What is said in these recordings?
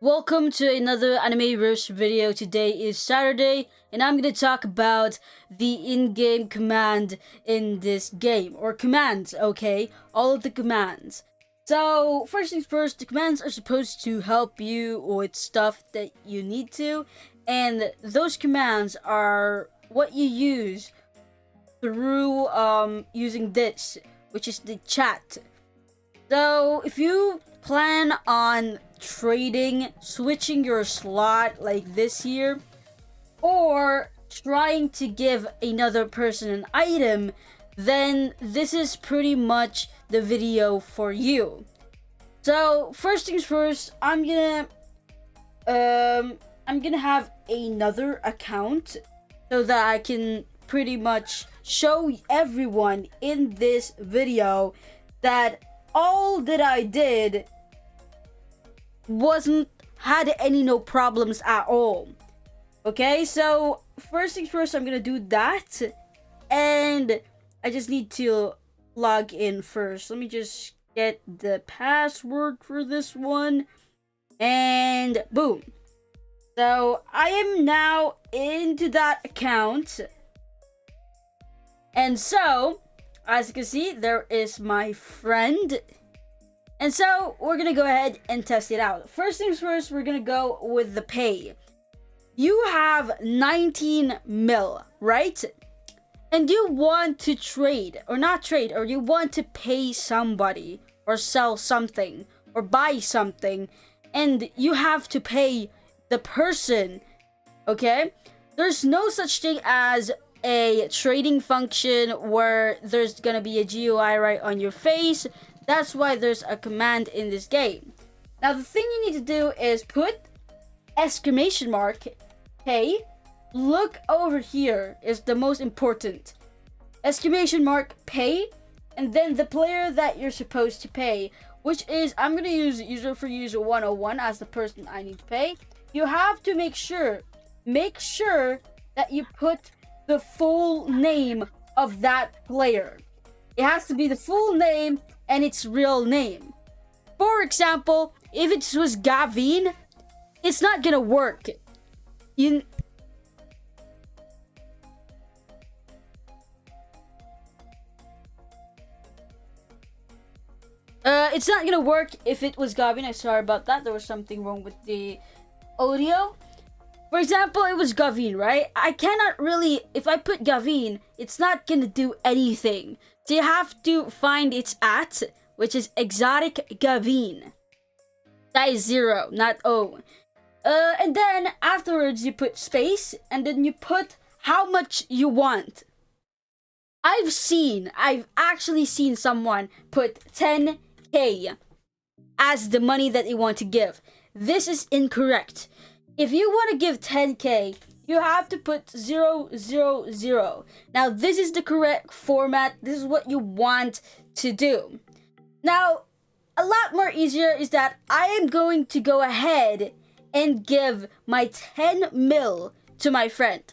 Welcome to another anime roast video. Today is Saturday, and I'm gonna talk about the in-game command in this game, or commands, okay? All of the commands. So, first things first, the commands are supposed to help you with stuff that you need to, and those commands are what you use through using this, which is the chat. So, if you plan on switching your slot like this here, or trying to give another person an item, then this is pretty much the video for you. So, first things first, I'm gonna have another account so that I can pretty much show everyone in this video that all that I did had no problems at all. Okay, so first things first, I'm gonna do that, and I just need to log in first. Let me just get the password for this one, and boom. So I am now into that account, and so as you can see, there is my friend. And so, we're gonna go ahead and test it out. First things first, we're gonna go with the pay. You have 19 mil, right? And you want to trade, or not trade, or you want to pay somebody, or sell something, or buy something, and you have to pay the person, okay? There's no such thing as a trading function where there's gonna be a GUI right on your face. That's why there's a command in this game. Now, the thing you need to do is put exclamation mark pay. Look over here is the most important. Exclamation mark pay, and then the player that you're supposed to pay, which is, I'm going to use user for user 101 as the person I need to pay. You have to make sure that you put the full name of that player. It has to be the full name and its real name. For example, if it was Gavin, it's not gonna work. It's not gonna work if it was Gavin. I'm sorry about that. There was something wrong with the audio. For example, it was Gavin, right? I cannot really, if I put Gavin, it's not gonna do anything. So you have to find its at, which is exotic Gavin. That is 0, not O. And then afterwards you put space, and then you put how much you want. I've actually seen someone put 10k as the money that they want to give. This is incorrect. If you want to give 10k, you have to put 000. Now, this is the correct format. This is what you want to do. Now, a lot more easier is that I am going to go ahead and give my 10 mil to my friend.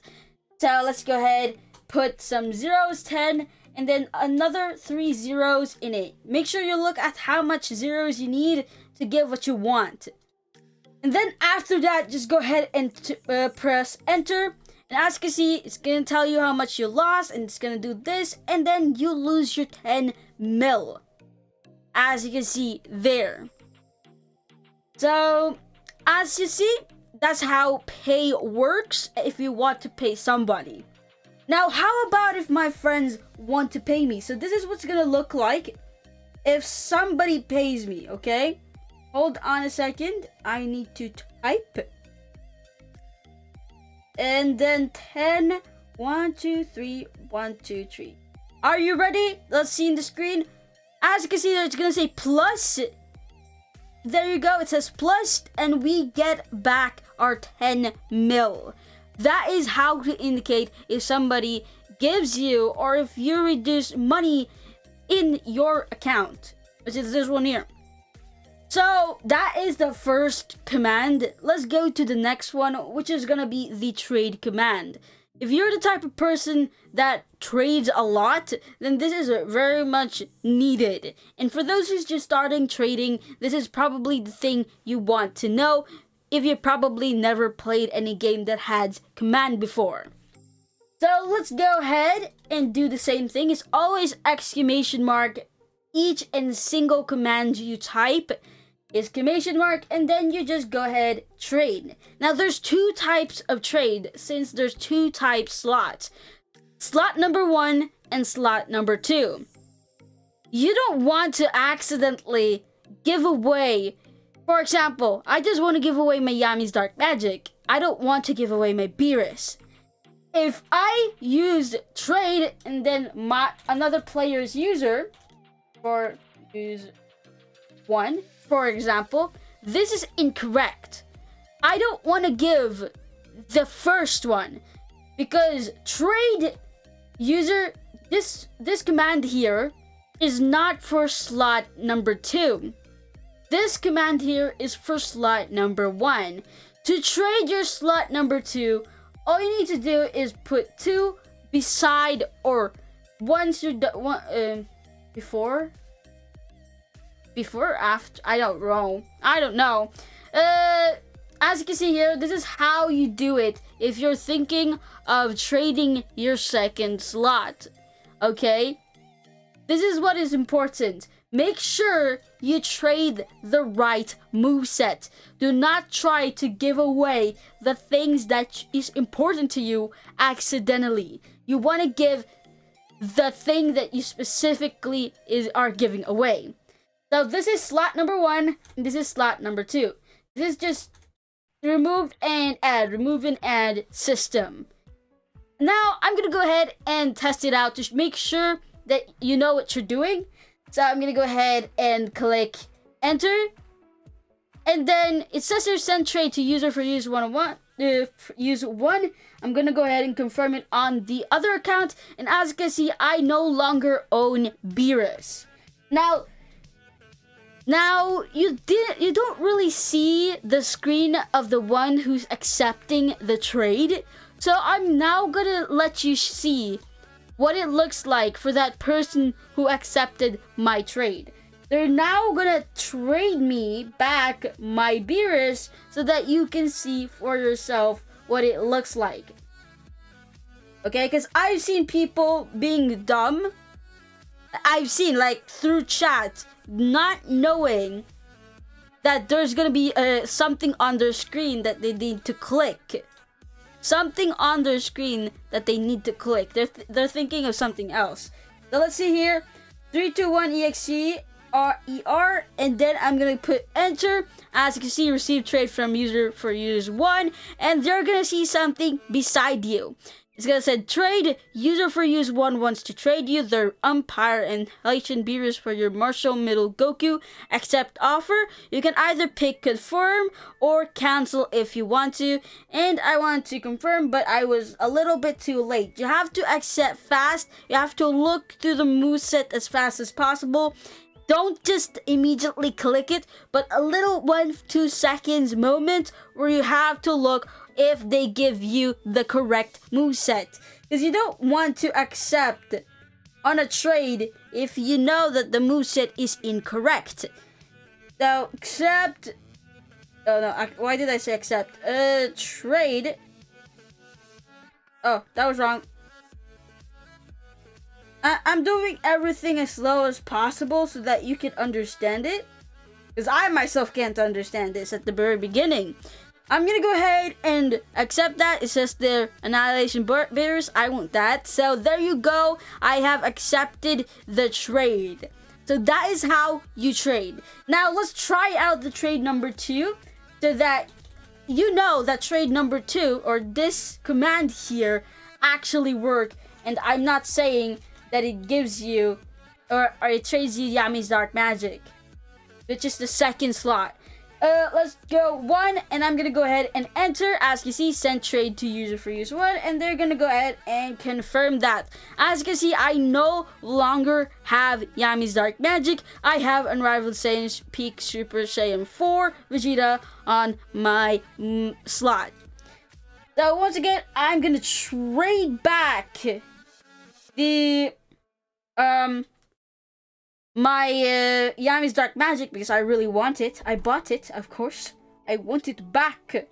So let's go ahead, put some zeros, 10, and then another 3 zeros in it. Make sure you look at how much zeros you need to give what you want. And then after that, just go ahead and press enter. And as you can see, it's going to tell you how much you lost, and it's going to do this, and then you lose your 10 mil. As you can see there. So, as you see, that's how pay works if you want to pay somebody. Now, how about if my friends want to pay me? So this is what's going to look like if somebody pays me, okay? Hold on a second. I need to type. And then 10, 1, 2, 3, 1, 2, 3. Are you ready? Let's see in the screen. As you can see there, it's going to say plus. There you go. It says plus, and we get back our 10 mil. That is how to indicate if somebody gives you, or if you reduce money in your account, which is this one here. So that is the first command. Let's go to the next one, which is gonna be the trade command. If you're the type of person that trades a lot, then this is very much needed. And for those who's just starting trading, this is probably the thing you want to know. if you probably never played any game that had command before. So let's go ahead and do the same thing. It's always exclamation mark. Each and single command you type is exclamation mark, and then you just go ahead trade. Now there's two types of trade, since there's two type slots. Slot number 1 and slot number 2. You don't want to accidentally give away, for example, I just want to give away my Yami's Dark Magic. I don't want to give away my Beerus. If I use trade and then another player's user, for use 1, for example, this is incorrect. I don't want to give the first one, because trade user, this command here is not for slot number 2. This command here is for slot number 1. To trade your slot number 2, all you need to do is put 2 beside, or once you're done, before or after, I don't know. As you can see here, this is how you do it if you're thinking of trading your second slot. Okay? This is what is important. Make sure you trade the right moveset. Do not try to give away the things that is important to you accidentally. You want to give the thing that you specifically are giving away. So this is slot number 1, and this is slot number 2. This is just remove and add system. Now I'm gonna go ahead and test it out to make sure that you know what you're doing. So I'm gonna go ahead and click enter, and then it says here send trade to user for use 101. Use 1. I'm gonna go ahead and confirm it on the other account, and as you can see, I no longer own Beerus. Now you don't really see the screen of the one who's accepting the trade. So I'm now gonna let you see what it looks like for that person who accepted my trade. They're now gonna trade me back my Beerus so that you can see for yourself what it looks like. Okay, because I've seen people being dumb. I've seen, like, through chat, not knowing that there's gonna be something on their screen that they need to click. Something on their screen that they need to click. They're thinking of something else. So let's see here. 321 EXE ER, and then I'm gonna put enter. As you can see, receive trade from user for use 1, and they're gonna see something beside you. It's gonna say trade. User for use 1 wants to trade you their umpire and Haitian Beerus for your Marshall Middle Goku. Accept offer. You can either pick confirm or cancel if you want to. And I want to confirm, but I was a little bit too late. You have to accept fast. You have to look through the moveset as fast as possible. Don't just immediately click it, but a little 1-2 seconds moment where you have to look if they give you the correct moveset. Because you don't want to accept on a trade if you know that the moveset is incorrect. So accept. Oh no, why did I say accept? Trade. Oh, that was wrong. I'm doing everything as slow as possible so that you can understand it. Because I myself can't understand this at the very beginning. I'm gonna go ahead and accept that. It says there, Annihilation Bears. I want that. So there you go. I have accepted the trade. So that is how you trade. Now let's try out the trade number 2. So that you know that trade number 2, or this command here, actually work. And I'm not saying that it gives you, or it trades you Yami's Dark Magic, which is the second slot. Let's go 1, and I'm gonna go ahead and enter. As you see, send trade to user for use 1, and they're gonna go ahead and confirm that. As you can see, I no longer have Yami's Dark Magic. I have Unrivaled Saiyan Peak Super Saiyan 4 Vegeta on my slot. So once again, I'm gonna trade back the my Yami's Dark Magic because I really want it. I bought it, of course. I want it back.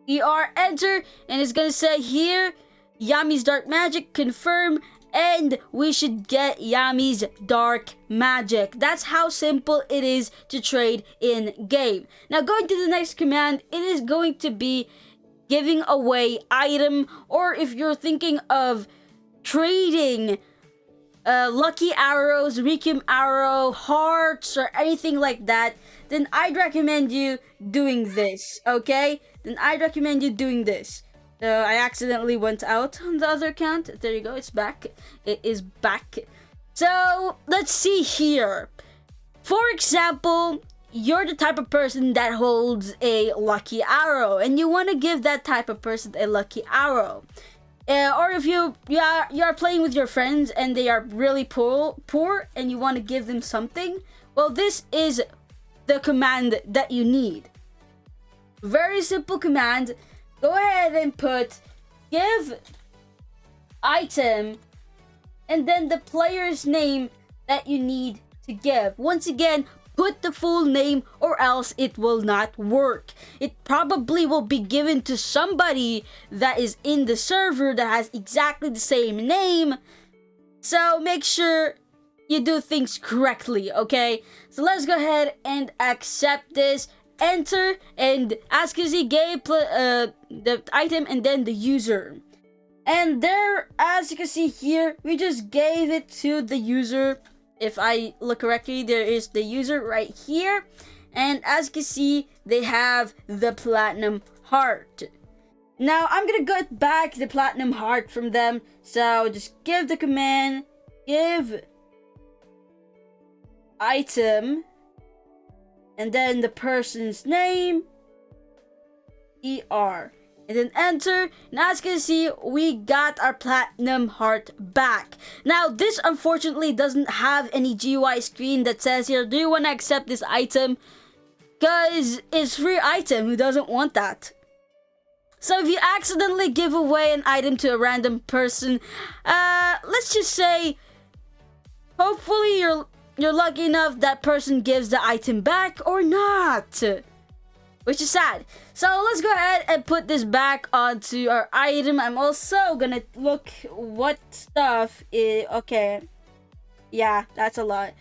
Enter, and it's gonna say here, Yami's Dark Magic, confirm, and we should get Yami's Dark Magic. That's how simple it is to trade in game. Now going to the next command, it is going to be giving away item, or if you're thinking of trading lucky arrows, Requiem arrow, hearts, or anything like that, then I'd recommend you doing this, okay? Then I'd recommend you doing this. I accidentally went out on the other account. There you go, it's back. It is back. So, let's see here. For example, you're the type of person that holds a lucky arrow, and you want to give that type of person a lucky arrow. Or if you are playing with your friends and they are really poor and you want to give them something, well, this is the command that you need. Very simple command. Go ahead and put give item and then the player's name that you need to give. Once again, put the full name or else it will not work. It probably will be given to somebody that is in the server that has exactly the same name. So make sure you do things correctly, okay? So let's go ahead and accept this. Enter, and as you can see, gave the item and then the user. And there, as you can see here, we just gave it to the user. If I look correctly, there is the user right here. And as you can see, they have the platinum heart. Now, I'm gonna get back the platinum heart from them. So, just give the command, give item, and then the person's name, and then enter. And as you can see, we got our platinum heart back. Now, this unfortunately doesn't have any GUI screen that says here, do you want to accept this item? Because it's free item, who doesn't want that? So if you accidentally give away an item to a random person, let's just say, hopefully you're lucky enough that person gives the item back or not, which is sad. So let's go ahead and put this back onto our item. I'm also gonna look what stuff is okay. Yeah, that's a lot.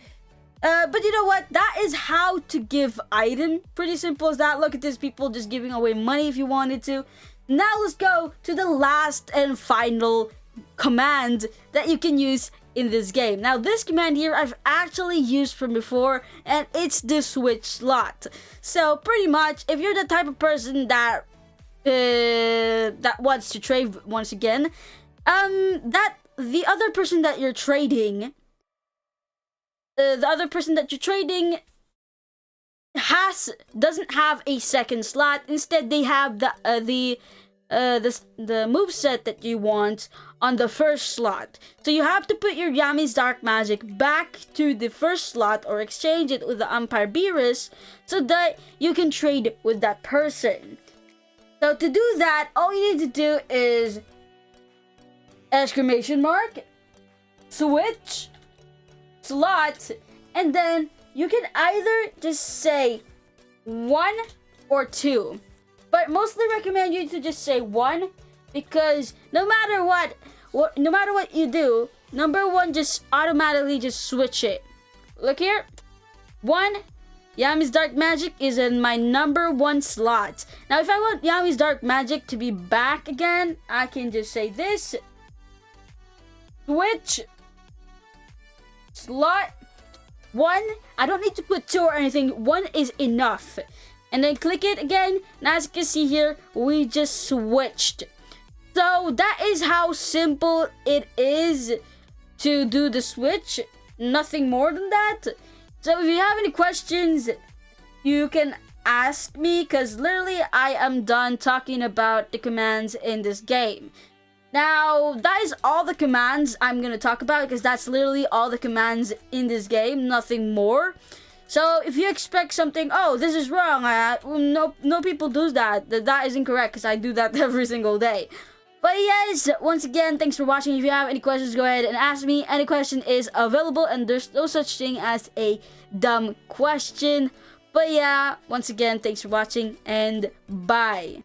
But you know what? That is how to give item. Pretty simple as that. Look at this, people just giving away money if you wanted to. Now let's go to the last and final command that you can use in this game. Now this command here I've actually used from before, and it's the switch slot. So pretty much, if you're the type of person that wants to trade once again, that the other person that you're trading, doesn't have a second slot. Instead, they have the moveset that you want on the first slot. So you have to put your Yami's Dark Magic back to the first slot or exchange it with the Umpire Beerus so that you can trade with that person. So to do that, all you need to do is exclamation mark, switch, slot, and then you can either just say 1 or 2. But mostly recommend you to just say 1, because no matter what you do, number 1 just automatically just switch it. Look here, 1, Yami's Dark Magic is in my number 1 slot. Now if I want Yami's Dark Magic to be back again, I can just say this, switch, slot, 1. I don't need to put 2 or anything, 1 is enough. And then click it again, and as you can see here, we just switched. So that is how simple it is to do the switch. Nothing more than that. So if you have any questions, you can ask me, because literally I am done talking about the commands in this game. Now, that is all the commands I'm going to talk about, because that's literally all the commands in this game, nothing more. So if you expect something, oh, this is wrong, no people do that. That is incorrect, because I do that every single day. But yes, once again, thanks for watching. If you have any questions, go ahead and ask me. Any question is available, and there's no such thing as a dumb question. But yeah, once again, thanks for watching and bye.